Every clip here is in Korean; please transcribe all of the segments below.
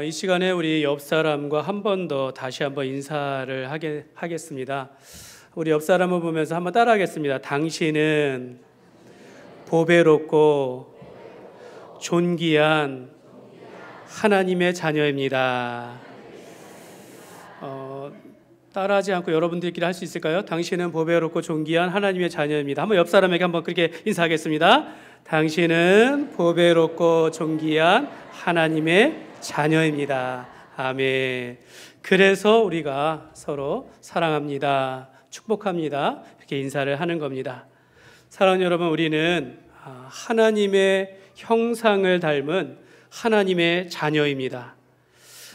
이 시간에 우리 옆 사람과 한 번 더 다시 한번 인사를 하겠습니다. 우리 옆 사람을 보면서 한번 따라하겠습니다. 당신은 보배롭고 존귀한 하나님의 자녀입니다. 따라하지 않고 여러분들끼리 할 수 있을까요? 당신은 보배롭고 존귀한 하나님의 자녀입니다. 한번 옆 사람에게 한번 그렇게 인사하겠습니다. 당신은 보배롭고 존귀한 하나님의 자녀입니다. 아멘. 그래서 우리가 서로 사랑합니다, 축복합니다, 이렇게 인사를 하는 겁니다. 사랑하는 여러분, 우리는 하나님의 형상을 닮은 하나님의 자녀입니다.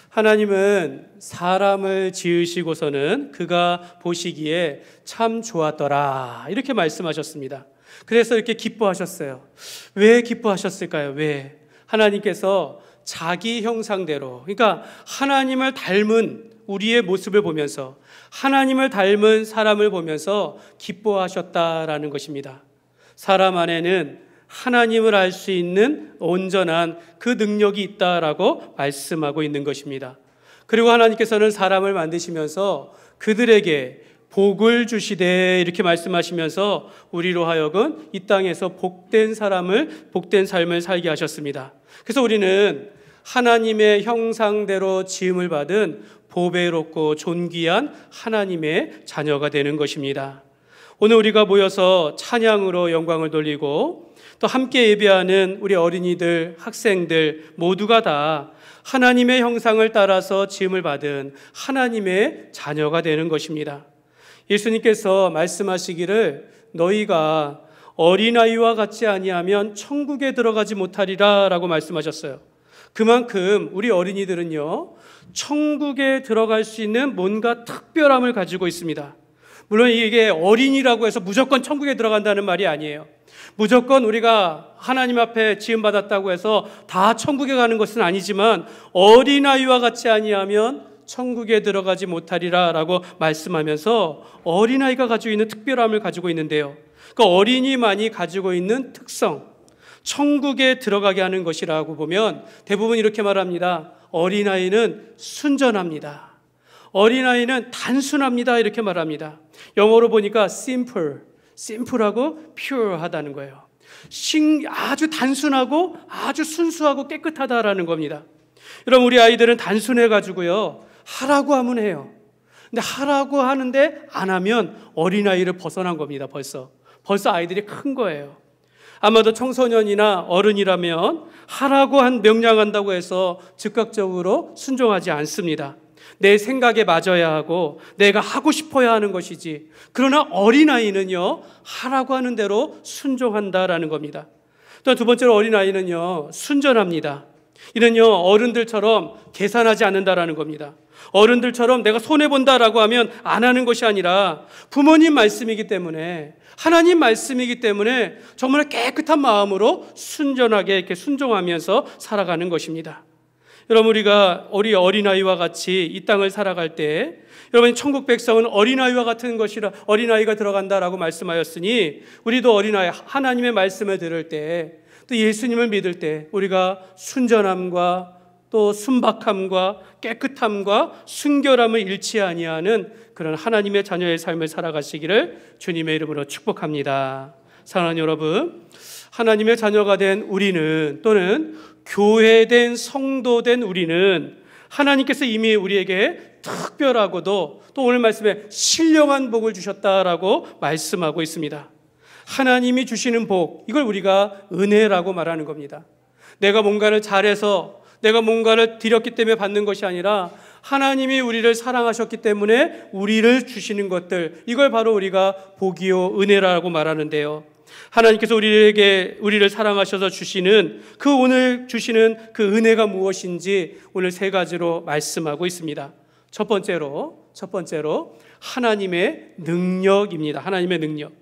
하나님은 사람을 지으시고서는 그가 보시기에 참 좋았더라, 이렇게 말씀하셨습니다. 그래서 이렇게 기뻐하셨어요. 왜 기뻐하셨을까요? 왜? 하나님께서 자기 형상대로, 그러니까 하나님을 닮은 우리의 모습을 보면서, 하나님을 닮은 사람을 보면서 기뻐하셨다라는 것입니다. 사람 안에는 하나님을 알 수 있는 온전한 그 능력이 있다라고 말씀하고 있는 것입니다. 그리고 하나님께서는 사람을 만드시면서 그들에게 복을 주시되, 이렇게 말씀하시면서 우리로 하여금 이 땅에서 복된 삶을 살게 하셨습니다. 그래서 우리는 하나님의 형상대로 지음을 받은 보배롭고 존귀한 하나님의 자녀가 되는 것입니다. 오늘 우리가 모여서 찬양으로 영광을 돌리고 또 함께 예배하는 우리 어린이들, 학생들 모두가 다 하나님의 형상을 따라서 지음을 받은 하나님의 자녀가 되는 것입니다. 예수님께서 말씀하시기를 너희가 어린아이와 같지 아니하면 천국에 들어가지 못하리라 라고 말씀하셨어요. 그만큼 우리 어린이들은요, 천국에 들어갈 수 있는 뭔가 특별함을 가지고 있습니다. 물론 이게 어린이라고 해서 무조건 천국에 들어간다는 말이 아니에요. 무조건 우리가 하나님 앞에 지음받았다고 해서 다 천국에 가는 것은 아니지만 어린아이와 같이 아니하면 천국에 들어가지 못하리라 라고 말씀하면서 어린아이가 가지고 있는 특별함을 가지고 있는데요, 그 어린이만이 가지고 있는 특성, 천국에 들어가게 하는 것이라고 보면 대부분 이렇게 말합니다. 어린아이는 순전합니다, 어린아이는 단순합니다, 이렇게 말합니다. 영어로 보니까 simple하고 pure하다는 거예요. 아주 단순하고 아주 순수하고 깨끗하다라는 겁니다. 여러분, 우리 아이들은 단순해가지고요, 하라고 하면 해요. 근데 하라고 하는데 안 하면 어린아이를 벗어난 겁니다. 벌써 아이들이 큰 거예요. 아마도 청소년이나 어른이라면 하라고 명령한다고 해서 즉각적으로 순종하지 않습니다. 내 생각에 맞아야 하고 내가 하고 싶어야 하는 것이지. 그러나 어린아이는요, 하라고 하는 대로 순종한다라는 겁니다. 또 두 번째로 어린아이는요, 순전합니다. 이는요, 어른들처럼 계산하지 않는다라는 겁니다. 어른들처럼 내가 손해본다라고 하면 안 하는 것이 아니라 부모님 말씀이기 때문에, 하나님 말씀이기 때문에 정말 깨끗한 마음으로 순전하게 이렇게 순종하면서 살아가는 것입니다. 여러분, 우리 어린아이와 같이 이 땅을 살아갈 때, 여러분, 천국 백성은 어린아이와 같은 것이라 어린아이가 들어간다라고 말씀하였으니 우리도 어린아이, 하나님의 말씀을 들을 때, 또 예수님을 믿을 때 우리가 순전함과 또 순박함과 깨끗함과 순결함을 잃지 아니하는 그런 하나님의 자녀의 삶을 살아가시기를 주님의 이름으로 축복합니다. 사랑하는 여러분, 하나님의 자녀가 된 우리는, 또는 교회된 성도된 우리는 하나님께서 이미 우리에게 특별하고도 또 오늘 말씀에 신령한 복을 주셨다라고 말씀하고 있습니다. 하나님이 주시는 복, 이걸 우리가 은혜라고 말하는 겁니다. 내가 뭔가를 잘해서, 내가 뭔가를 드렸기 때문에 받는 것이 아니라 하나님이 우리를 사랑하셨기 때문에 우리를 주시는 것들, 이걸 바로 우리가 복이요 은혜라고 말하는데요, 하나님께서 우리를 사랑하셔서 주시는 오늘 주시는 그 은혜가 무엇인지 오늘 세 가지로 말씀하고 있습니다. 첫 번째로 하나님의 능력입니다. 하나님의 능력.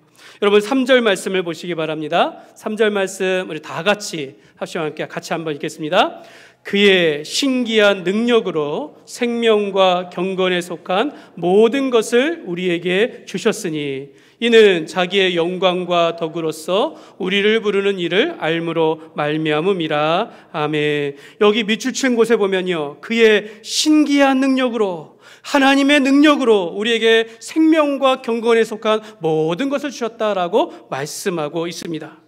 여러분, 3절 말씀을 보시기 바랍니다. 3절 말씀 우리 다 같이 합심과 함께 같이 한번 읽겠습니다. 그의 신기한 능력으로 생명과 경건에 속한 모든 것을 우리에게 주셨으니 이는 자기의 영광과 덕으로서 우리를 부르는 이를 알므로 말미암음이라. 아멘. 여기 밑줄 친 곳에 보면요, 그의 신기한 능력으로, 하나님의 능력으로 우리에게 생명과 경건에 속한 모든 것을 주셨다라고 말씀하고 있습니다.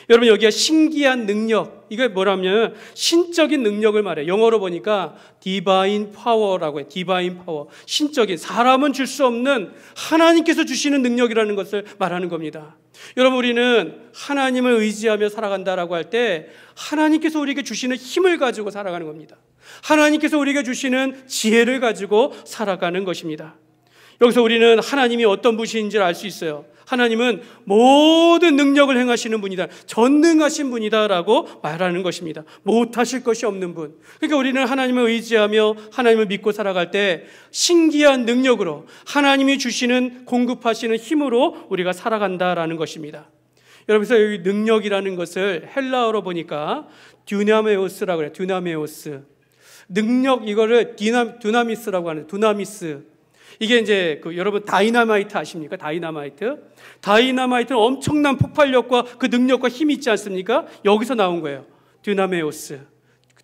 여러분, 여기가 신기한 능력, 이게 뭐라면 신적인 능력을 말해요. 영어로 보니까 디바인 파워라고 해요. 디바인 파워, 신적인, 사람은 줄 수 없는 하나님께서 주시는 능력이라는 것을 말하는 겁니다. 여러분, 우리는 하나님을 의지하며 살아간다라고 할 때 하나님께서 우리에게 주시는 힘을 가지고 살아가는 겁니다. 하나님께서 우리에게 주시는 지혜를 가지고 살아가는 것입니다. 여기서 우리는 하나님이 어떤 분이신지를 알 수 있어요. 하나님은 모든 능력을 행하시는 분이다, 전능하신 분이다라고 말하는 것입니다. 못하실 것이 없는 분. 그러니까 우리는 하나님을 의지하며 하나님을 믿고 살아갈 때 신기한 능력으로 하나님이 주시는, 공급하시는 힘으로 우리가 살아간다라는 것입니다. 여러분, 그래서 여기 능력이라는 것을 헬라어로 보니까 듀나메오스라고 해요. 듀나메오스. 능력, 이거를 두나미스라고 하는, 두나미스. 이게 이제 여러분 다이너마이트 아십니까? 다이너마이트는 엄청난 폭발력과 그 능력과 힘이 있지 않습니까? 여기서 나온 거예요. 듀나메오스.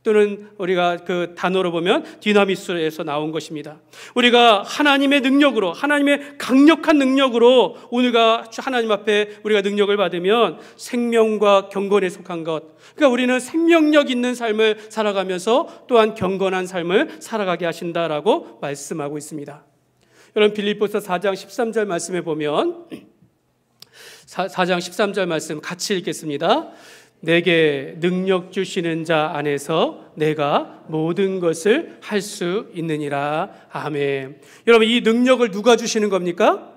또는 우리가 그 단어로 보면 디나미스에서 나온 것입니다. 우리가 하나님의 능력으로, 하나님의 강력한 능력으로 오늘가 하나님 앞에 우리가 능력을 받으면 생명과 경건에 속한 것, 그러니까 우리는 생명력 있는 삶을 살아가면서 또한 경건한 삶을 살아가게 하신다라고 말씀하고 있습니다. 여러분, 빌립보서 4장 13절 말씀에 보면 4장 13절 말씀 같이 읽겠습니다. 내게 능력 주시는 자 안에서 내가 모든 것을 할 수 있느니라. 아멘. 여러분, 이 능력을 누가 주시는 겁니까?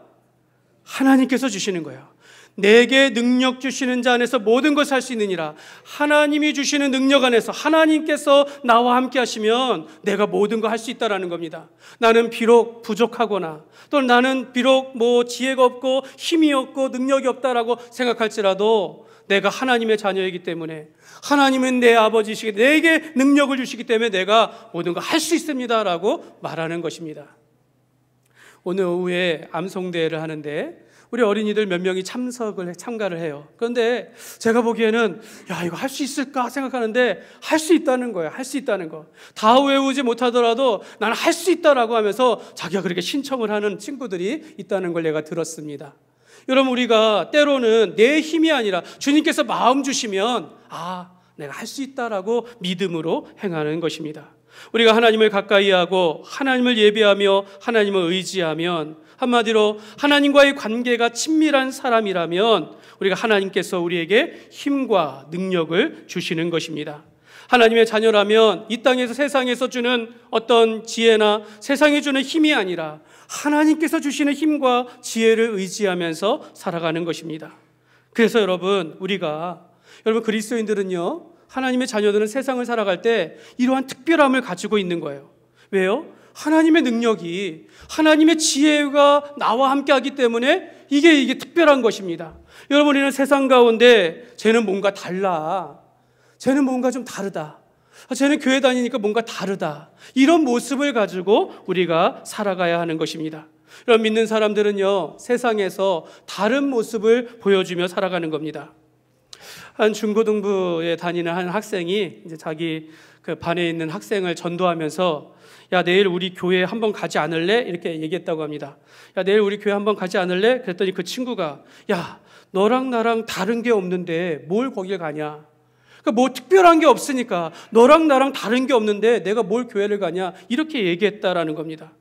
하나님께서 주시는 거예요. 내게 능력 주시는 자 안에서 모든 것을 할 수 있느니라. 하나님이 주시는 능력 안에서 하나님께서 나와 함께 하시면 내가 모든 걸 할 수 있다라는 겁니다. 나는 비록 부족하거나 또는 나는 비록 지혜가 없고 힘이 없고 능력이 없다라고 생각할지라도 내가 하나님의 자녀이기 때문에, 하나님은 내 아버지시기, 내게 능력을 주시기 때문에 내가 모든 걸 할 수 있습니다라고 말하는 것입니다. 오늘 오후에 암송대회를 하는데 우리 어린이들 몇 명이 참가를 해요. 그런데 제가 보기에는 이거 할 수 있을까 생각하는데 할 수 있다는 거예요. 할 수 있다는 거. 다 외우지 못하더라도 나는 할 수 있다라고 하면서 자기가 그렇게 신청을 하는 친구들이 있다는 걸 내가 들었습니다. 여러분, 우리가 때로는 내 힘이 아니라 주님께서 마음 주시면 내가 할 수 있다라고 믿음으로 행하는 것입니다. 우리가 하나님을 가까이 하고 하나님을 예배하며 하나님을 의지하면, 한마디로 하나님과의 관계가 친밀한 사람이라면 우리가 하나님께서 우리에게 힘과 능력을 주시는 것입니다. 하나님의 자녀라면 이 땅에서, 세상에서 주는 어떤 지혜나 세상이 주는 힘이 아니라 하나님께서 주시는 힘과 지혜를 의지하면서 살아가는 것입니다. 그래서 여러분, 그리스도인들은요, 하나님의 자녀들은 세상을 살아갈 때 이러한 특별함을 가지고 있는 거예요. 왜요? 하나님의 능력이, 하나님의 지혜가 나와 함께 하기 때문에 이게 특별한 것입니다. 여러분, 우리는 세상 가운데 쟤는 뭔가 달라, 쟤는 뭔가 좀 다르다, 쟤는 교회 다니니까 뭔가 다르다, 이런 모습을 가지고 우리가 살아가야 하는 것입니다. 여러분, 믿는 사람들은요, 세상에서 다른 모습을 보여주며 살아가는 겁니다. 한 중고등부에 다니는 한 학생이 이제 자기 그 반에 있는 학생을 전도하면서 내일 우리 교회 한번 가지 않을래? 이렇게 얘기했다고 합니다. 내일 우리 교회 한번 가지 않을래? 그랬더니 그 친구가 너랑 나랑 다른 게 없는데 뭘 거길 가냐? 그러니까 특별한 게 없으니까, 너랑 나랑 다른 게 없는데 내가 뭘 교회를 가냐? 이렇게 얘기했다라는 겁니다.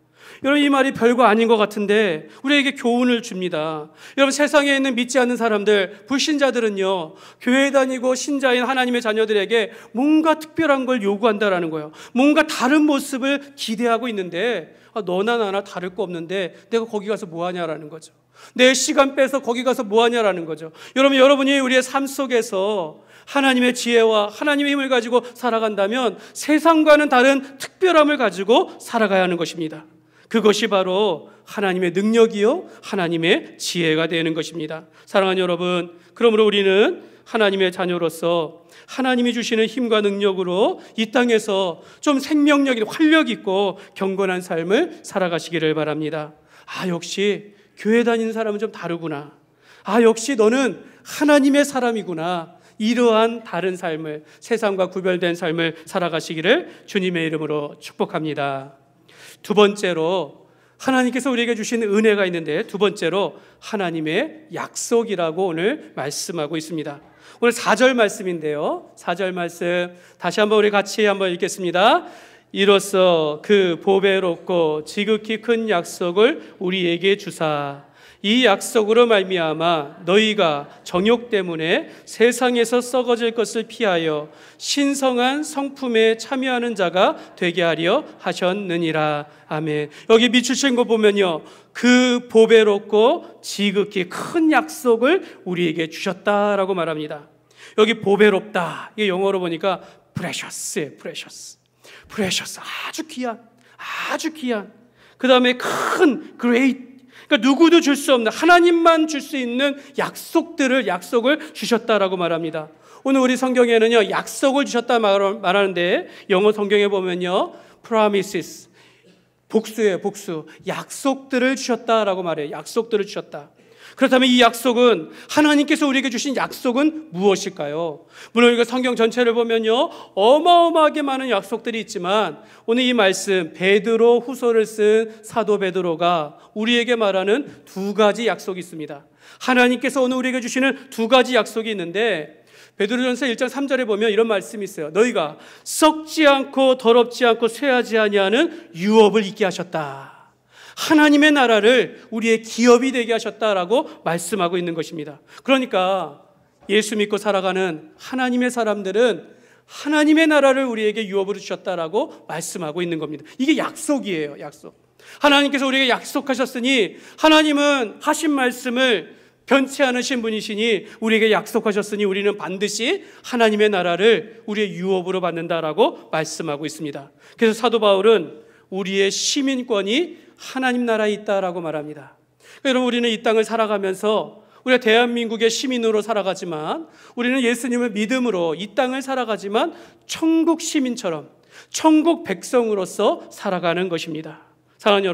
여러분, 이 말이 별거 아닌 것 같은데 우리에게 교훈을 줍니다. 여러분, 세상에 있는 믿지 않는 사람들, 불신자들은요, 교회 다니고 신자인 하나님의 자녀들에게 뭔가 특별한 걸 요구한다라는 거예요. 뭔가 다른 모습을 기대하고 있는데 너나 나나 다를 거 없는데 내가 거기 가서 뭐 하냐라는 거죠. 내 시간 빼서 거기 가서 뭐 하냐라는 거죠. 여러분이 우리의 삶 속에서 하나님의 지혜와 하나님의 힘을 가지고 살아간다면 세상과는 다른 특별함을 가지고 살아가야 하는 것입니다. 그것이 바로 하나님의 능력이요, 하나님의 지혜가 되는 것입니다. 사랑하는 여러분, 그러므로 우리는 하나님의 자녀로서 하나님이 주시는 힘과 능력으로 이 땅에서 좀 생명력 있고 활력 있고 경건한 삶을 살아가시기를 바랍니다. 역시 교회 다니는 사람은 좀 다르구나. 아, 역시 너는 하나님의 사람이구나. 이러한 다른 삶을, 세상과 구별된 삶을 살아가시기를 주님의 이름으로 축복합니다. 두 번째로 하나님께서 우리에게 주신 은혜가 있는데, 두 번째로 하나님의 약속이라고 오늘 말씀하고 있습니다. 오늘 4절 말씀인데요, 4절 말씀 다시 한번 우리 같이 한번 읽겠습니다. 이로써 그 보배롭고 지극히 큰 약속을 우리에게 주사 이 약속으로 말미암아 너희가 정욕 때문에 세상에서 썩어질 것을 피하여 신성한 성품에 참여하는 자가 되게 하려 하셨느니라. 아멘. 여기 밑줄 거 보면요, 그 보배롭고 지극히 큰 약속을 우리에게 주셨다라고 말합니다. 여기 보배롭다, 이게 영어로 보니까 precious예요. precious, 아주 귀한. 그 다음에 큰, great. 그러니까 누구도 줄 수 없는, 하나님만 줄 수 있는 약속을 주셨다라고 말합니다. 오늘 우리 성경에는요, 약속을 주셨다 말하는데 영어 성경에 보면요, promises, 복수예요, 복수. 약속들을 주셨다라고 말해요. 약속들을 주셨다. 그렇다면 이 약속은, 하나님께서 우리에게 주신 약속은 무엇일까요? 물론 우리가 성경 전체를 보면요, 어마어마하게 많은 약속들이 있지만 오늘 이 말씀, 베드로 후서를 쓴 사도 베드로가 우리에게 말하는 두 가지 약속이 있습니다. 하나님께서 오늘 우리에게 주시는 두 가지 약속이 있는데, 베드로전서 1장 3절에 보면 이런 말씀이 있어요. 너희가 썩지 않고 더럽지 않고 쇠하지 아니하는 유업을 있게 하셨다. 하나님의 나라를 우리의 기업이 되게 하셨다라고 말씀하고 있는 것입니다. 그러니까 예수 믿고 살아가는 하나님의 사람들은 하나님의 나라를 우리에게 유업으로 주셨다라고 말씀하고 있는 겁니다. 이게 약속이에요, 약속. 하나님께서 우리에게 약속하셨으니, 하나님은 하신 말씀을 변치 않으신 분이시니 우리에게 약속하셨으니 우리는 반드시 하나님의 나라를 우리의 유업으로 받는다라고 말씀하고 있습니다. 그래서 사도 바울은 우리의 시민권이 하나님 나라에 있다라고 말합니다. 여러분, 우리는 이 땅을 살아가면서 우리가 대한민국의 시민으로 살아가지만, 우리는 예수님을 믿음으로 이 땅을 살아가지만 천국 시민처럼, 천국 백성으로서 살아가는 것입니다. 사랑하는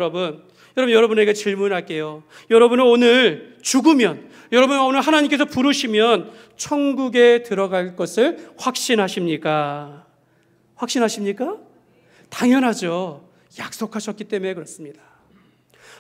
여러분에게 질문할게요. 여러분은 오늘 죽으면, 여러분은 오늘 하나님께서 부르시면 천국에 들어갈 것을 확신하십니까? 확신하십니까? 당연하죠. 약속하셨기 때문에 그렇습니다.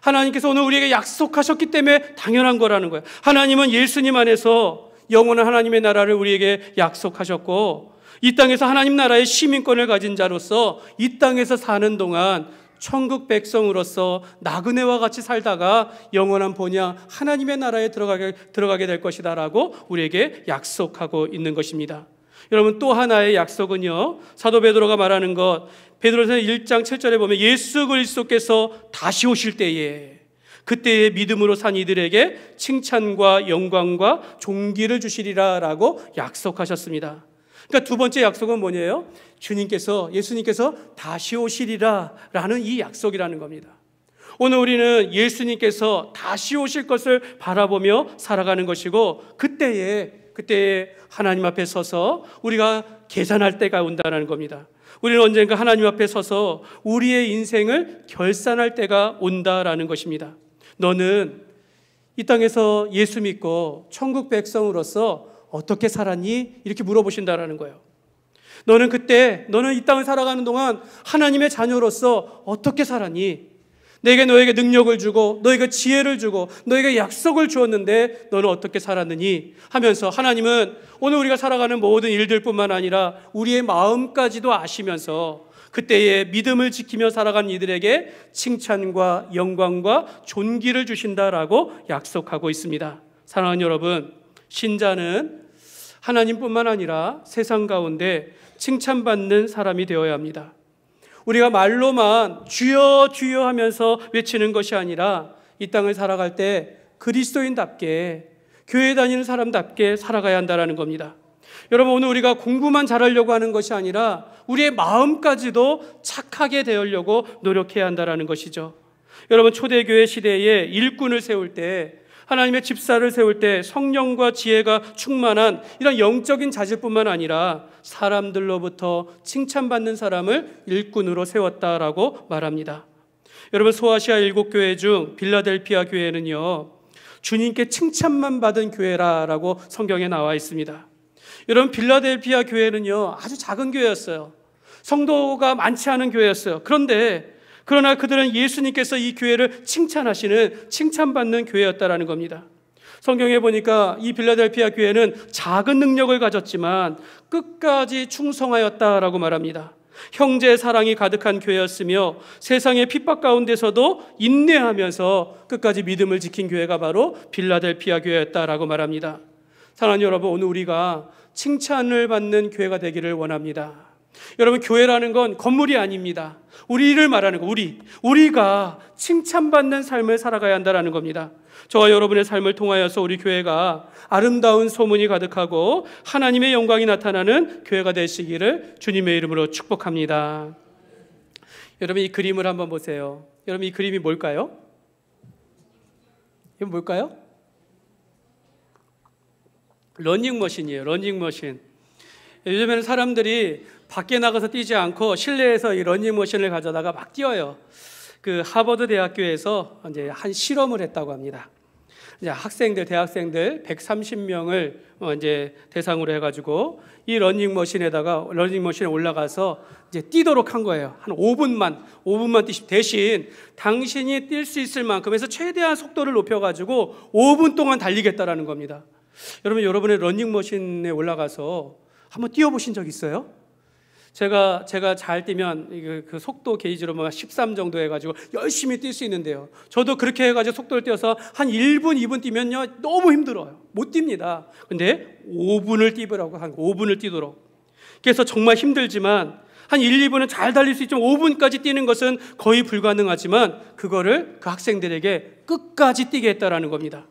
하나님께서 오늘 우리에게 약속하셨기 때문에 당연한 거라는 거예요. 하나님은 예수님 안에서 영원한 하나님의 나라를 우리에게 약속하셨고, 이 땅에서 하나님 나라의 시민권을 가진 자로서 이 땅에서 사는 동안 천국 백성으로서 나그네와 같이 살다가 영원한 본향 하나님의 나라에 들어가게 될 것이다라고 우리에게 약속하고 있는 것입니다. 여러분, 또 하나의 약속은요, 사도 베드로가 말하는 것, 베드로전서 1장 7절에 보면 예수 그리스도께서 다시 오실 때에, 그때의 믿음으로 산 이들에게 칭찬과 영광과 존귀를 주시리라라고 약속하셨습니다. 그러니까 두 번째 약속은 뭐냐요? 예수님께서 다시 오시리라라는 이 약속이라는 겁니다. 오늘 우리는 예수님께서 다시 오실 것을 바라보며 살아가는 것이고, 그때에 하나님 앞에 서서 우리가 계산할 때가 온다는 겁니다. 우리는 언젠가 하나님 앞에 서서 우리의 인생을 결산할 때가 온다라는 것입니다. 너는 이 땅에서 예수 믿고 천국 백성으로서 어떻게 살았니? 이렇게 물어보신다라는 거예요. 너는 이 땅을 살아가는 동안 하나님의 자녀로서 어떻게 살았니? 너에게 능력을 주고, 너에게 지혜를 주고, 너에게 약속을 주었는데 너는 어떻게 살았느니? 하면서 하나님은 오늘 우리가 살아가는 모든 일들뿐만 아니라 우리의 마음까지도 아시면서 그때의 믿음을 지키며 살아가는 이들에게 칭찬과 영광과 존귀를 주신다라고 약속하고 있습니다. 사랑하는 여러분, 신자는 하나님뿐만 아니라 세상 가운데 칭찬받는 사람이 되어야 합니다. 우리가 말로만 주여 주여 하면서 외치는 것이 아니라 이 땅을 살아갈 때 그리스도인답게, 교회 다니는 사람답게 살아가야 한다는 겁니다. 여러분, 오늘 우리가 공부만 잘하려고 하는 것이 아니라 우리의 마음까지도 착하게 되려고 노력해야 한다는 것이죠. 여러분, 초대교회 시대에 일꾼을 세울 때, 하나님의 집사를 세울 때 성령과 지혜가 충만한 이런 영적인 자질뿐만 아니라 사람들로부터 칭찬받는 사람을 일꾼으로 세웠다라고 말합니다. 여러분, 소아시아 7교회 중 빌라델피아 교회는요, 주님께 칭찬만 받은 교회라고 성경에 나와 있습니다. 여러분, 빌라델피아 교회는요, 아주 작은 교회였어요. 성도가 많지 않은 교회였어요. 그러나 그들은 예수님께서 이 교회를 칭찬하시는, 칭찬받는 교회였다라는 겁니다. 성경에 보니까 이 빌라델피아 교회는 작은 능력을 가졌지만 끝까지 충성하였다라고 말합니다. 형제 사랑이 가득한 교회였으며 세상의 핍박 가운데서도 인내하면서 끝까지 믿음을 지킨 교회가 바로 빌라델피아 교회였다라고 말합니다. 사랑하는 여러분, 오늘 우리가 칭찬을 받는 교회가 되기를 원합니다. 여러분, 교회라는 건 건물이 아닙니다. 우리를 말하는 거, 우리가 칭찬받는 삶을 살아가야 한다는 겁니다. 저와 여러분의 삶을 통하여서 우리 교회가 아름다운 소문이 가득하고 하나님의 영광이 나타나는 교회가 되시기를 주님의 이름으로 축복합니다. 여러분, 이 그림을 한번 보세요. 여러분, 이 그림이 뭘까요? 이건 뭘까요? 러닝머신이에요. 러닝머신. 요즘에는 사람들이 밖에 나가서 뛰지 않고 실내에서 이 러닝머신을 가져다가 막 뛰어요. 그 하버드 대학교에서 이제 한 실험을 했다고 합니다. 이제 대학생들 130명을 이제 대상으로 해가지고 이 러닝머신에 올라가서 이제 뛰도록 한 거예요. 한 5분만 뛰시. 대신 당신이 뛸 수 있을 만큼에서 최대한 속도를 높여가지고 5분 동안 달리겠다라는 겁니다. 여러분의 러닝머신에 올라가서 한번 뛰어보신 적 있어요? 제가 잘 뛰면 그 속도 게이지로 13 정도 해가지고 열심히 뛸 수 있는데요. 저도 그렇게 해가지고 속도를 뛰어서 한 1분, 2분 뛰면요, 너무 힘들어요. 못 뜁니다. 근데 5분을 뛰라고 한 5분을 뛰도록. 그래서 정말 힘들지만 한 1, 2분은 잘 달릴 수 있지만 5분까지 뛰는 것은 거의 불가능하지만 그거를 그 학생들에게 끝까지 뛰게 했다라는 겁니다.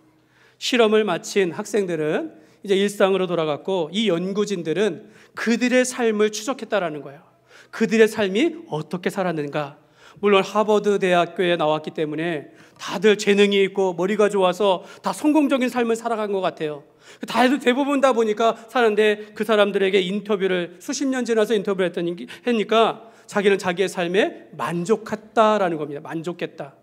실험을 마친 학생들은 이제 일상으로 돌아갔고 이 연구진들은 그들의 삶을 추적했다라는 거예요. 그들의 삶이 어떻게 살았는가. 물론 하버드 대학교에 나왔기 때문에 다들 재능이 있고 머리가 좋아서 다 성공적인 삶을 살아간 것 같아요. 대부분 다 보니까 사는데 그 사람들에게 인터뷰를 수십 년 지나서 인터뷰를 했으니까 자기는 자기의 삶에 만족했다라는 겁니다. 만족했다.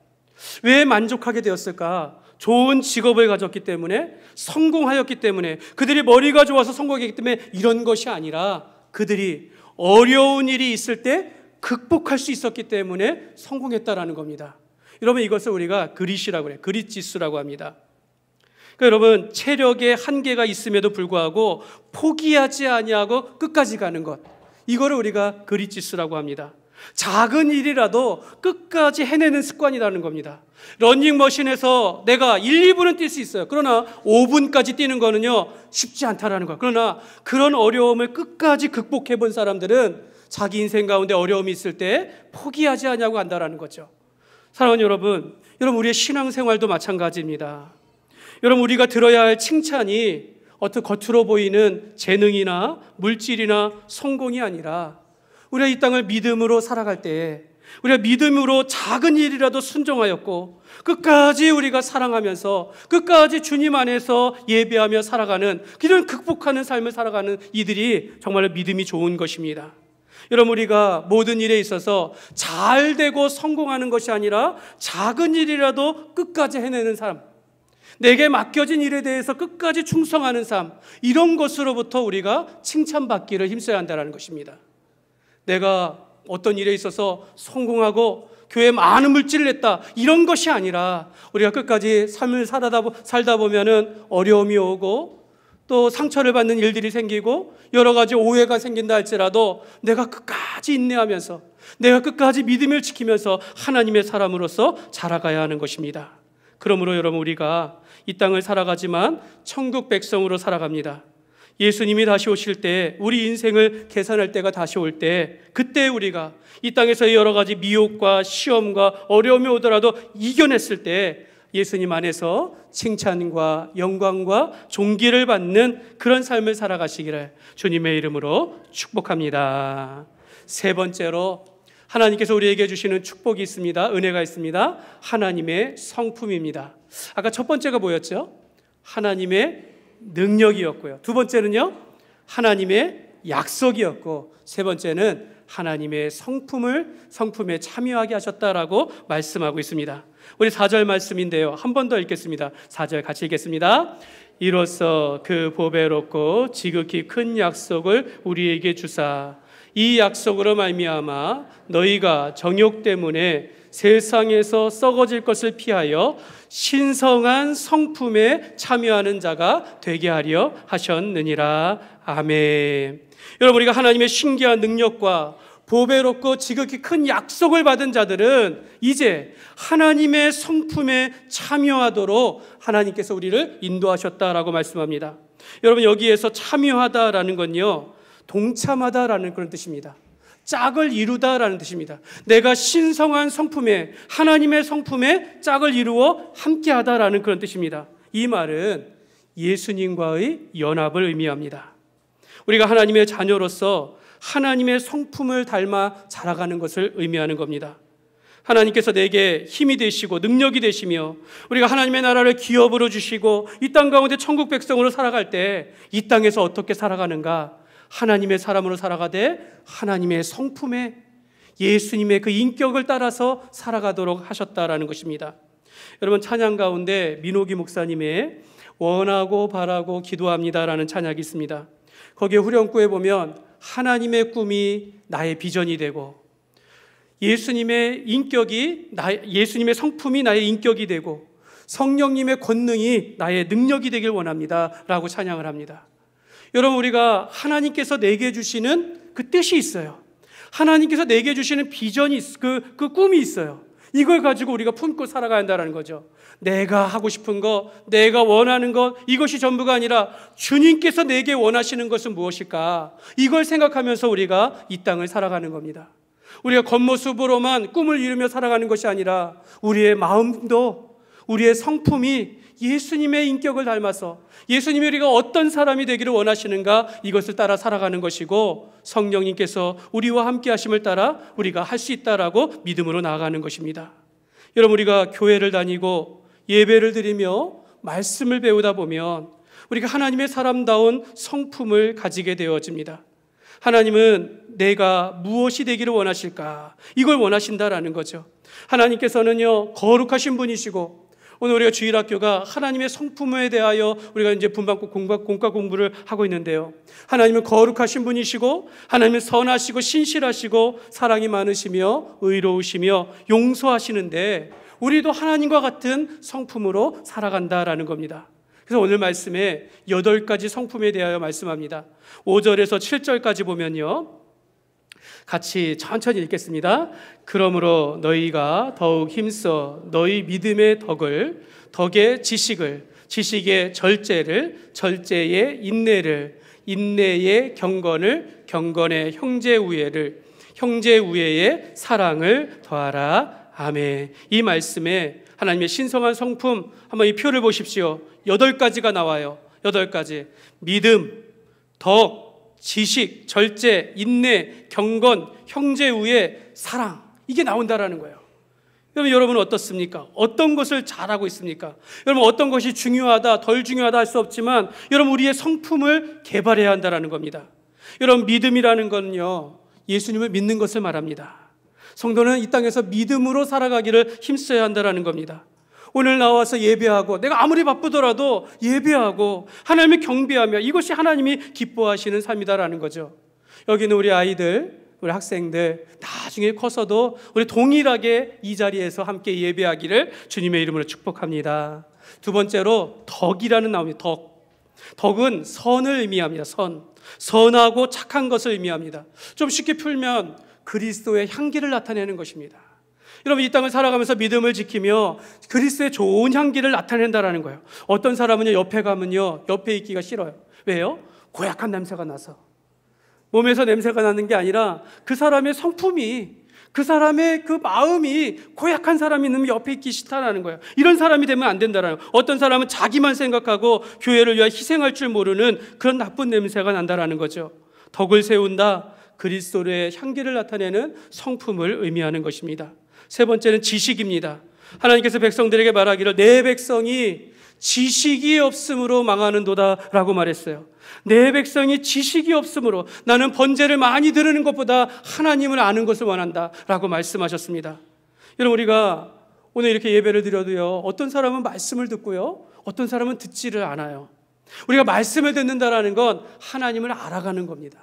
왜 만족하게 되었을까? 좋은 직업을 가졌기 때문에, 성공하였기 때문에, 그들이 머리가 좋아서 성공했기 때문에 이런 것이 아니라 그들이 어려운 일이 있을 때 극복할 수 있었기 때문에 성공했다라는 겁니다. 여러분, 이것을 우리가 그릿이라고 해요. 그릿 지수라고 합니다. 그러니까 여러분, 체력에 한계가 있음에도 불구하고 포기하지 아니하고 끝까지 가는 것, 이거를 우리가 그릿 지수라고 합니다. 작은 일이라도 끝까지 해내는 습관이라는 겁니다. 러닝머신에서 내가 1, 2분은 뛸 수 있어요. 그러나 5분까지 뛰는 거는요, 쉽지 않다라는 거예요. 그러나 그런 어려움을 끝까지 극복해 본 사람들은 자기 인생 가운데 어려움이 있을 때 포기하지 않냐고 한다라는 거죠. 사랑하는 여러분, 우리의 신앙생활도 마찬가지입니다. 여러분, 우리가 들어야 할 칭찬이 어떤 겉으로 보이는 재능이나 물질이나 성공이 아니라 우리가 이 땅을 믿음으로 살아갈 때 우리가 믿음으로 작은 일이라도 순종하였고 끝까지 우리가 사랑하면서 끝까지 주님 안에서 예배하며 살아가는, 그런 극복하는 삶을 살아가는 이들이 정말로 믿음이 좋은 것입니다. 여러분, 우리가 모든 일에 있어서 잘 되고 성공하는 것이 아니라 작은 일이라도 끝까지 해내는 삶, 내게 맡겨진 일에 대해서 끝까지 충성하는 삶, 이런 것으로부터 우리가 칭찬받기를 힘써야 한다는 것입니다. 내가 어떤 일에 있어서 성공하고 교회에 많은 물질을 냈다, 이런 것이 아니라 우리가 끝까지 삶을 살다 보면은 어려움이 오고 또 상처를 받는 일들이 생기고 여러 가지 오해가 생긴다 할지라도 내가 끝까지 인내하면서, 내가 끝까지 믿음을 지키면서 하나님의 사람으로서 자라가야 하는 것입니다. 그러므로 여러분, 우리가 이 땅을 살아가지만 천국 백성으로 살아갑니다. 예수님이 다시 오실 때, 우리 인생을 계산할 때가 다시 올 때, 그때 우리가 이 땅에서 여러 가지 미혹과 시험과 어려움이 오더라도 이겨냈을 때 예수님 안에서 칭찬과 영광과 존귀를 받는 그런 삶을 살아가시기를 주님의 이름으로 축복합니다. 세 번째로, 하나님께서 우리에게 주시는 축복이 있습니다. 은혜가 있습니다. 하나님의 성품입니다. 아까 첫 번째가 뭐였죠? 하나님의 능력이었고요. 두 번째는요, 하나님의 약속이었고, 세 번째는 하나님의 성품에 참여하게 하셨다라고 말씀하고 있습니다. 우리 4절 말씀인데요, 한 번 더 읽겠습니다. 4절 같이 읽겠습니다. 이로써 그 보배롭고 지극히 큰 약속을 우리에게 주사 이 약속으로 말미암아 너희가 정욕 때문에 세상에서 썩어질 것을 피하여 신성한 성품에 참여하는 자가 되게 하려 하셨느니라. 아멘. 여러분, 우리가 하나님의 신기한 능력과 보배롭고 지극히 큰 약속을 받은 자들은 이제 하나님의 성품에 참여하도록 하나님께서 우리를 인도하셨다라고 말씀합니다. 여러분, 여기에서 참여하다라는 건요, 동참하다라는 그런 뜻입니다. 짝을 이루다라는 뜻입니다. 내가 신성한 성품에, 하나님의 성품에 짝을 이루어 함께하다라는 그런 뜻입니다. 이 말은 예수님과의 연합을 의미합니다. 우리가 하나님의 자녀로서 하나님의 성품을 닮아 자라가는 것을 의미하는 겁니다. 하나님께서 내게 힘이 되시고 능력이 되시며 우리가 하나님의 나라를 기업으로 주시고 이 땅 가운데 천국 백성으로 살아갈 때 이 땅에서 어떻게 살아가는가? 하나님의 사람으로 살아가되 하나님의 성품에, 예수님의 그 인격을 따라서 살아가도록 하셨다라는 것입니다. 여러분, 찬양 가운데 민호기 목사님의 원하고 바라고 기도합니다라는 찬양이 있습니다. 거기에 후렴구에 보면 하나님의 꿈이 나의 비전이 되고 예수님의 성품이 나의 인격이 되고 성령님의 권능이 나의 능력이 되길 원합니다 라고 찬양을 합니다. 여러분, 우리가 하나님께서 내게 주시는 그 뜻이 있어요. 하나님께서 내게 주시는 비전이, 그 꿈이 있어요. 이걸 가지고 우리가 품고 살아가야 한다는 거죠. 내가 하고 싶은 것, 내가 원하는 것, 이것이 전부가 아니라 주님께서 내게 원하시는 것은 무엇일까? 이걸 생각하면서 우리가 이 땅을 살아가는 겁니다. 우리가 겉모습으로만 꿈을 이루며 살아가는 것이 아니라 우리의 마음도, 우리의 성품이 예수님의 인격을 닮아서 예수님이 우리가 어떤 사람이 되기를 원하시는가, 이것을 따라 살아가는 것이고 성령님께서 우리와 함께 하심을 따라 우리가 할 수 있다라고 믿음으로 나아가는 것입니다. 여러분, 우리가 교회를 다니고 예배를 드리며 말씀을 배우다 보면 우리가 하나님의 사람다운 성품을 가지게 되어집니다. 하나님은 내가 무엇이 되기를 원하실까? 이걸 원하신다라는 거죠. 하나님께서는요, 거룩하신 분이시고 오늘 우리가 주일학교가 하나님의 성품에 대하여 우리가 이제 분반고 공과 공부를 하고 있는데요, 하나님은 거룩하신 분이시고 하나님은 선하시고 신실하시고 사랑이 많으시며 의로우시며 용서하시는데 우리도 하나님과 같은 성품으로 살아간다라는 겁니다. 그래서 오늘 말씀에 8가지 성품에 대하여 말씀합니다. 5절에서 7절까지 보면요, 같이 천천히 읽겠습니다. 그러므로 너희가 더욱 힘써 너희 믿음의 덕의 지식을, 지식의 절제를, 절제의 인내를, 인내의 경건을, 경건의 형제우애를, 형제우애의 사랑을 더하라. 아멘. 이 말씀에 하나님의 신성한 성품, 한번 이 표를 보십시오. 8가지가 나와요. 8가지. 믿음, 덕, 지식, 절제, 인내, 경건, 형제우애, 사랑, 이게 나온다라는 거예요. 여러분 어떻습니까? 어떤 것을 잘하고 있습니까? 여러분, 어떤 것이 중요하다, 덜 중요하다 할 수 없지만 여러분, 우리의 성품을 개발해야 한다라는 겁니다. 여러분, 믿음이라는 건요, 예수님을 믿는 것을 말합니다. 성도는 이 땅에서 믿음으로 살아가기를 힘써야 한다라는 겁니다. 오늘 나와서 예배하고 내가 아무리 바쁘더라도 예배하고 하나님을 경배하며 이것이 하나님이 기뻐하시는 삶이다라는 거죠. 여기는 우리 아이들, 우리 학생들 나중에 커서도 우리 동일하게 이 자리에서 함께 예배하기를 주님의 이름으로 축복합니다. 두 번째로 덕이라는 나옵니다. 덕은 선을 의미합니다. 선하고 착한 것을 의미합니다. 좀 쉽게 풀면 그리스도의 향기를 나타내는 것입니다. 여러분, 이 땅을 살아가면서 믿음을 지키며 그리스도의 좋은 향기를 나타낸다라는 거예요. 어떤 사람은요, 옆에 가면요, 옆에 있기가 싫어요. 왜요? 고약한 냄새가 나서. 몸에서 냄새가 나는 게 아니라 그 사람의 성품이, 그 사람의 그 마음이 고약한 사람이 있는 옆에 있기 싫다라는 거예요. 이런 사람이 되면 안 된다라는 거예요. 어떤 사람은 자기만 생각하고 교회를 위해 희생할 줄 모르는 그런 나쁜 냄새가 난다라는 거죠. 덕을 세운다, 그리스도의 향기를 나타내는 성품을 의미하는 것입니다. 세 번째는 지식입니다. 하나님께서 백성들에게 말하기를 내 백성이 지식이 없으므로 망하는도다라고 말했어요. 내 백성이 지식이 없으므로, 나는 번제를 많이 드리는 것보다 하나님을 아는 것을 원한다라고 말씀하셨습니다. 여러분, 우리가 오늘 이렇게 예배를 드려도요, 어떤 사람은 말씀을 듣고요, 어떤 사람은 듣지를 않아요. 우리가 말씀을 듣는다라는 건 하나님을 알아가는 겁니다.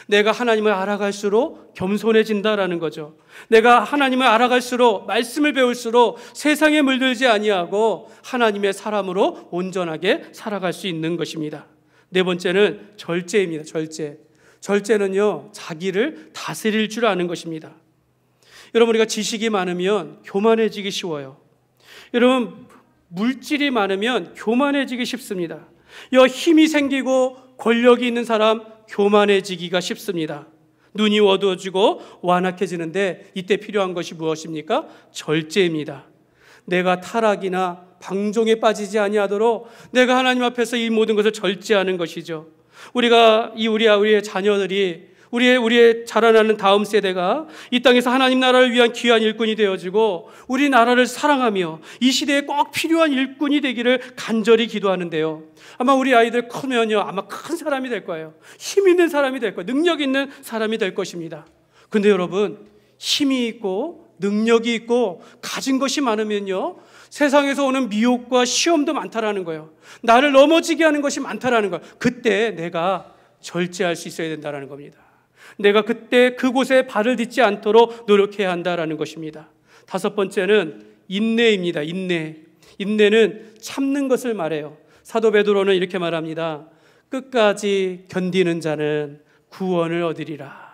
내가 하나님을 알아갈수록 겸손해진다라는 거죠. 내가 하나님을 알아갈수록, 말씀을 배울수록 세상에 물들지 아니하고 하나님의 사람으로 온전하게 살아갈 수 있는 것입니다. 네 번째는 절제입니다. 절제는요, 자기를 다스릴 줄 아는 것입니다. 여러분, 우리가 지식이 많으면 교만해지기 쉬워요. 여러분, 물질이 많으면 교만해지기 쉽습니다. 힘이 생기고 권력이 있는 사람 교만해지기가 쉽습니다. 눈이 어두워지고 완악해지는데 이때 필요한 것이 무엇입니까? 절제입니다. 내가 타락이나 방종에 빠지지 아니하도록 내가 하나님 앞에서 이 모든 것을 절제하는 것이죠. 우리의 자녀들이, 우리의 자라나는 다음 세대가 이 땅에서 하나님 나라를 위한 귀한 일꾼이 되어지고 우리나라를 사랑하며 이 시대에 꼭 필요한 일꾼이 되기를 간절히 기도하는데요, 아마 우리 아이들 크면요, 아마 큰 사람이 될 거예요. 힘 있는 사람이 될 거예요. 능력 있는 사람이 될 것입니다. 근데 여러분, 힘이 있고 능력이 있고 가진 것이 많으면요, 세상에서 오는 미혹과 시험도 많다라는 거예요. 나를 넘어지게 하는 것이 많다라는 거예요. 그때 내가 절제할 수 있어야 된다는 겁니다. 내가 그때 그곳에 발을 딛지 않도록 노력해야 한다라는 것입니다. 다섯 번째는 인내입니다. 인내는 참는 것을 말해요. 사도 베드로는 이렇게 말합니다. 끝까지 견디는 자는 구원을 얻으리라.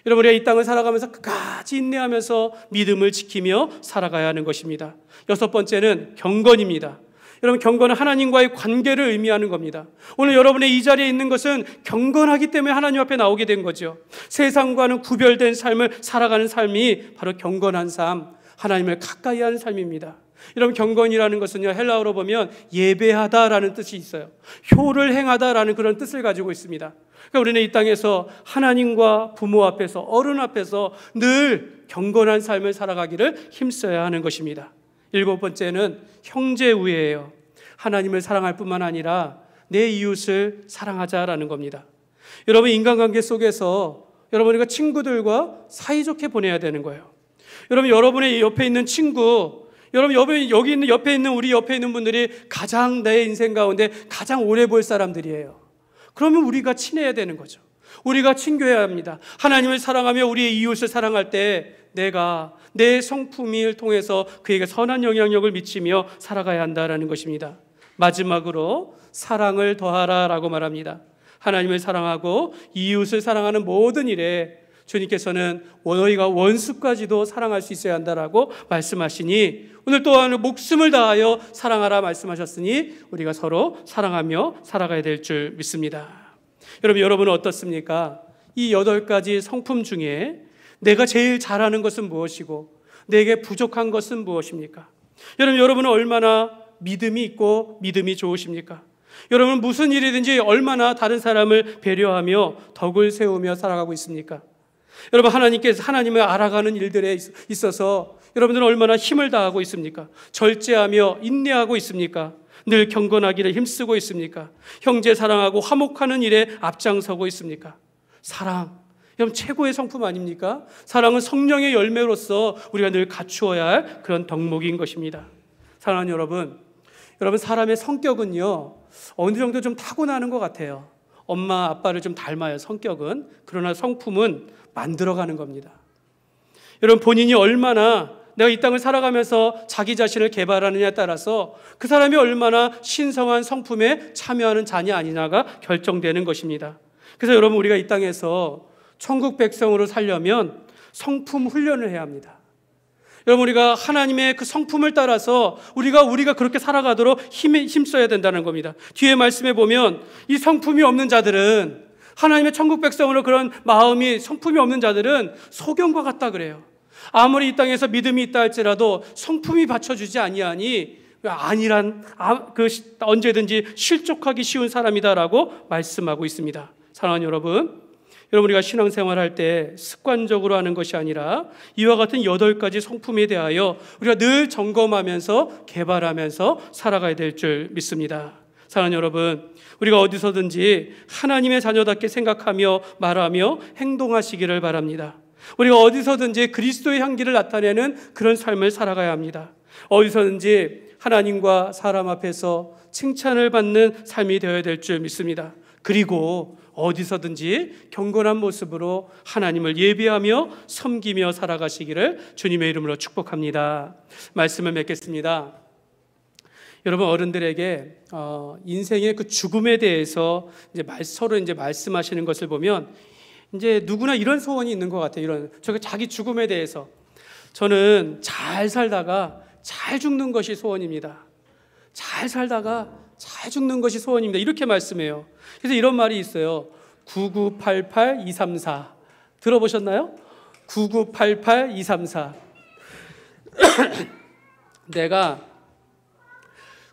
여러분, 우리가 이 땅을 살아가면서 끝까지 인내하면서 믿음을 지키며 살아가야 하는 것입니다. 여섯 번째는 경건입니다. 여러분, 경건은 하나님과의 관계를 의미하는 겁니다. 오늘 여러분의 이 자리에 있는 것은 경건하기 때문에 하나님 앞에 나오게 된 거죠. 세상과는 구별된 삶을 살아가는 삶이 바로 경건한 삶, 하나님을 가까이 하는 삶입니다. 여러분, 경건이라는 것은요, 헬라어로 보면 예배하다라는 뜻이 있어요. 효를 행하다라는 그런 뜻을 가지고 있습니다. 그러니까 우리는 이 땅에서 하나님과 부모 앞에서, 어른 앞에서 늘 경건한 삶을 살아가기를 힘써야 하는 것입니다. 일곱 번째는 형제우애예요. 하나님을 사랑할 뿐만 아니라 내 이웃을 사랑하자라는 겁니다. 여러분, 인간관계 속에서 우리가 친구들과 사이좋게 보내야 되는 거예요. 여러분, 여러분의 옆에 있는 친구, 여러분 여기 있는 옆에 있는 분들이 가장 내 인생 가운데 가장 오래 볼 사람들이에요. 그러면 우리가 친해야 되는 거죠. 우리가 친교해야 합니다. 하나님을 사랑하며 우리의 이웃을 사랑할 때 내가 내 성품을 통해서 그에게 선한 영향력을 미치며 살아가야 한다라는 것입니다. 마지막으로 사랑을 더하라라고 말합니다. 하나님을 사랑하고 이웃을 사랑하는 모든 일에 주님께서는 너희가 원수까지도 사랑할 수 있어야 한다라고 말씀하시니, 오늘 또한 목숨을 다하여 사랑하라 말씀하셨으니 우리가 서로 사랑하며 살아가야 될 줄 믿습니다. 여러분은 어떻습니까? 이 8가지 성품 중에 내가 제일 잘하는 것은 무엇이고 내게 부족한 것은 무엇입니까? 여러분은 얼마나 믿음이 있고 믿음이 좋으십니까? 여러분은 무슨 일이든지 얼마나 다른 사람을 배려하며 덕을 세우며 살아가고 있습니까? 여러분, 하나님을 알아가는 일들에 있어서 여러분들은 얼마나 힘을 다하고 있습니까? 절제하며 인내하고 있습니까? 늘 경건하기를 힘쓰고 있습니까? 형제 사랑하고 화목하는 일에 앞장서고 있습니까? 사랑, 여러분 최고의 성품 아닙니까? 사랑은 성령의 열매로서 우리가 늘 갖추어야 할 그런 덕목인 것입니다. 사랑하는 여러분, 사람의 성격은요, 어느 정도 좀 타고나는 것 같아요. 엄마 아빠를 좀 닮아요, 성격은. 그러나 성품은 만들어가는 겁니다. 여러분, 본인이 얼마나 내가 이 땅을 살아가면서 자기 자신을 개발하느냐에 따라서 그 사람이 얼마나 신성한 성품에 참여하는 자냐 아니냐가 결정되는 것입니다. 그래서 여러분, 우리가 이 땅에서 천국 백성으로 살려면 성품 훈련을 해야 합니다. 여러분, 우리가 하나님의 그 성품을 따라서 우리가 그렇게 살아가도록 힘써야 된다는 겁니다. 뒤에 말씀에 보면 이 성품이 없는 자들은, 하나님의 천국 백성으로 그런 마음이 성품이 없는 자들은 소경과 같다 그래요. 아무리 이 땅에서 믿음이 있다 할지라도 성품이 받쳐주지 아니하니 언제든지 실족하기 쉬운 사람이다라고 말씀하고 있습니다. 사랑하는 여러분, 여러분, 우리가 신앙생활할 때 습관적으로 하는 것이 아니라 이와 같은 8가지 성품에 대하여 우리가 늘 점검하면서 개발하면서 살아가야 될 줄 믿습니다. 사랑하는 여러분, 우리가 어디서든지 하나님의 자녀답게 생각하며 말하며 행동하시기를 바랍니다. 우리가 어디서든지 그리스도의 향기를 나타내는 그런 삶을 살아가야 합니다. 어디서든지 하나님과 사람 앞에서 칭찬을 받는 삶이 되어야 될 줄 믿습니다. 그리고 어디서든지 경건한 모습으로 하나님을 예배하며 섬기며 살아가시기를 주님의 이름으로 축복합니다. 말씀을 맺겠습니다. 여러분, 어른들에게 인생의 그 죽음에 대해서 서로 말씀하시는 것을 보면 이제 누구나 이런 소원이 있는 것 같아요. 자기 죽음에 대해서. 저는 잘 살다가 잘 죽는 것이 소원입니다. 잘 살다가 잘 죽는 것이 소원입니다. 이렇게 말씀해요. 그래서 이런 말이 있어요. 9988-234 들어보셨나요? 9988-234 내가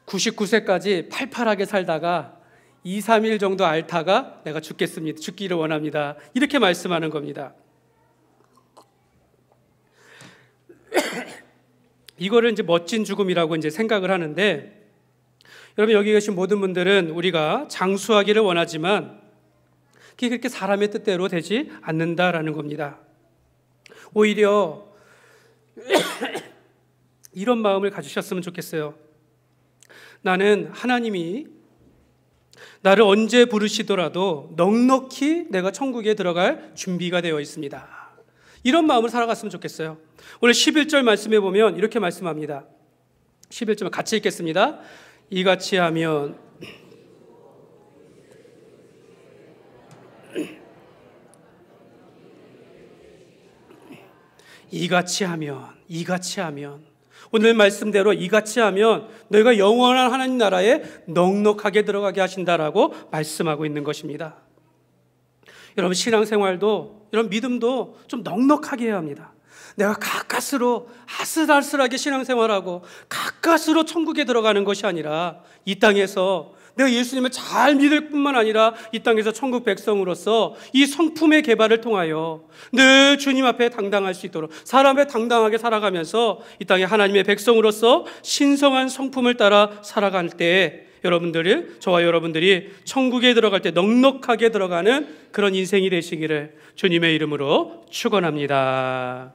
99세까지 팔팔하게 살다가 2, 3일 정도 앓다가 내가 죽기를 원합니다. 이렇게 말씀하는 겁니다. 이거를 이제 멋진 죽음이라고 생각을 하는데, 여러분, 여기 계신 모든 분들은 우리가 장수하기를 원하지만 그게 그렇게 사람의 뜻대로 되지 않는다라는 겁니다. 오히려 이런 마음을 가지셨으면 좋겠어요. 나는 하나님이 나를 언제 부르시더라도 넉넉히 내가 천국에 들어갈 준비가 되어 있습니다. 이런 마음을 살아갔으면 좋겠어요. 오늘 11절 말씀해 보면 이렇게 말씀합니다. 11절 같이 읽겠습니다. 이같이 하면 이같이 하면 오늘 말씀대로 이같이 하면 너희가 영원한 하나님 나라에 넉넉하게 들어가게 하신다라고 말씀하고 있는 것입니다. 여러분, 신앙생활도, 여러분, 믿음도 좀 넉넉하게 해야 합니다. 내가 가까스로 아슬아슬하게 신앙생활하고 가까스로 천국에 들어가는 것이 아니라 이 땅에서 내가 예수님을 잘 믿을 뿐만 아니라 이 땅에서 천국 백성으로서 이 성품의 개발을 통하여 늘 주님 앞에 당당할 수 있도록 사람 앞에 당당하게 살아가면서 이 땅에 하나님의 백성으로서 신성한 성품을 따라 살아갈 때 저와 여러분들이 천국에 들어갈 때 넉넉하게 들어가는 그런 인생이 되시기를 주님의 이름으로 축원합니다.